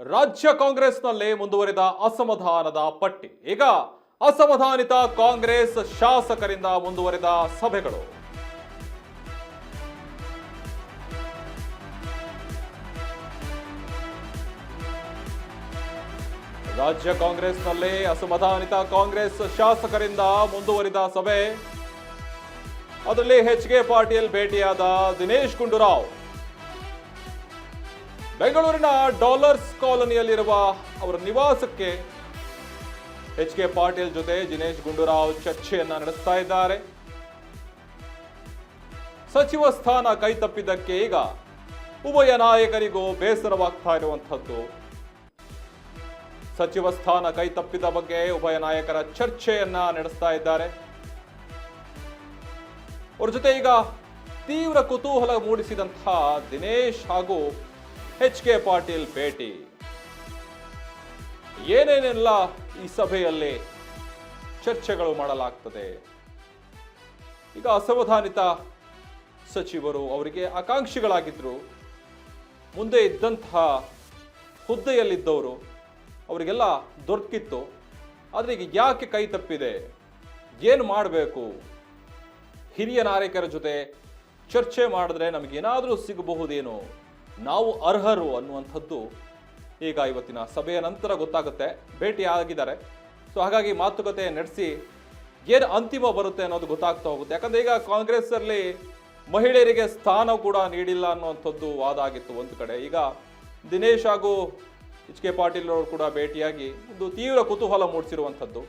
ರಾಜ್ಯ ಕಾಂಗ್ರೆಸ್ನಲ್ಲಿ ಮುಂದುವರಿದ ಅಸಮಾಧಾನದ ಪಟ್ಟಿ. ಈಗ ಅಸಮಾಧಾನಿತ ಕಾಂಗ್ರೆಸ್ ಶಾಸಕರಿಂದ ಮುಂದುವರಿದ ಸಭೆಗಳು. ರಾಜ್ಯ ಕಾಂಗ್ರೆಸ್ನಲ್ಲಿ ಅಸಮಾಧಾನಿತ ಕಾಂಗ್ರೆಸ್ ಶಾಸಕರಿಂದ ಮುಂದುವರಿದ ಸಭೆ. ಅದರಲ್ಲಿ ಎಚ್.ಕೆ. ಪಾಟೀಲ್ ಭೇಟಿಯಾದ ದಿನೇಶ್ ಗುಂಡೂರಾವ್. ಬೆಂಗಳೂರಿನ ಡಾಲರ್ಸ್ ಕಾಲೋನಿಯಲ್ಲಿರುವ ಅವರ ನಿವಾಸಕ್ಕೆ ಎಚ್.ಕೆ. ಪಾಟೀಲ್ ಜೊತೆ ದಿನೇಶ್ ಗುಂಡೂರಾವ್ ಚರ್ಚೆಯನ್ನ ನಡೆಸ್ತಾ ಇದ್ದಾರೆ. ಸಚಿವ ಸ್ಥಾನ ಕೈತಪ್ಪಿದ್ದಕ್ಕೆ ಈಗ ಉಭಯ ನಾಯಕರಿಗೂ ಬೇಸರವಾಗ್ತಾ ಇರುವಂತಹದ್ದು. ಸಚಿವ ಸ್ಥಾನ ಕೈತಪ್ಪಿದ ಬಗ್ಗೆ ಉಭಯ ನಾಯಕರ ಚರ್ಚೆಯನ್ನ ನಡೆಸ್ತಾ ಇದ್ದಾರೆ. ಅವರ ಜೊತೆ ಈಗ ತೀವ್ರ ಕುತೂಹಲ ಮೂಡಿಸಿದಂತಹ ದಿನೇಶ್ ಹಾಗೂ ಎಚ್.ಕೆ. ಪಾಟೀಲ್ ಭೇಟಿ. ಏನೇನೆಲ್ಲ ಈ ಸಭೆಯಲ್ಲಿ ಚರ್ಚೆಗಳು ಮಾಡಲಾಗ್ತದೆ? ಈಗ ಅಸಮಾಧಾನಿತ ಸಚಿವರು, ಅವರಿಗೆ ಆಕಾಂಕ್ಷಿಗಳಾಗಿದ್ರು, ಮುಂದೆ ಇದ್ದಂತಹ ಹುದ್ದೆಯಲ್ಲಿದ್ದವರು, ಅವರಿಗೆಲ್ಲ ದೊರಕಿತ್ತು. ಆದರೆ ಈಗ ಯಾಕೆ ಕೈ ತಪ್ಪಿದೆ, ಏನು ಮಾಡಬೇಕು? ಹಿರಿಯ ನಾಯಕರ ಜೊತೆ ಚರ್ಚೆ ಮಾಡಿದ್ರೆ ನಮಗೇನಾದರೂ ಸಿಗಬಹುದೇನೋ, ನಾವು ಅರ್ಹರು ಅನ್ನುವಂಥದ್ದು ಈಗ ಇವತ್ತಿನ ಸಭೆಯ ನಂತರ ಗೊತ್ತಾಗುತ್ತೆ. ಭೇಟಿ ಆಗಿದ್ದಾರೆ. ಸೊ ಹಾಗಾಗಿ ಮಾತುಕತೆ ನಡೆಸಿ ಏನು ಅಂತಿಮ ಬರುತ್ತೆ ಅನ್ನೋದು ಗೊತ್ತಾಗ್ತಾ ಹೋಗುತ್ತೆ. ಯಾಕಂದ್ರೆ ಈಗ ಕಾಂಗ್ರೆಸ್ ಅಲ್ಲಿ ಮಹಿಳೆಯರಿಗೆ ಸ್ಥಾನ ಕೂಡ ನೀಡಿಲ್ಲ ಅನ್ನುವಂಥದ್ದು ವಾದ ಆಗಿತ್ತು ಒಂದು ಕಡೆ. ಈಗ ದಿನೇಶ್ ಹಾಗೂ ಎಚ್.ಕೆ. ಪಾಟೀಲ್ ಅವರು ಕೂಡ ಭೇಟಿಯಾಗಿ ಒಂದು ತೀವ್ರ ಕುತೂಹಲ ಮೂಡಿಸಿರುವಂಥದ್ದು.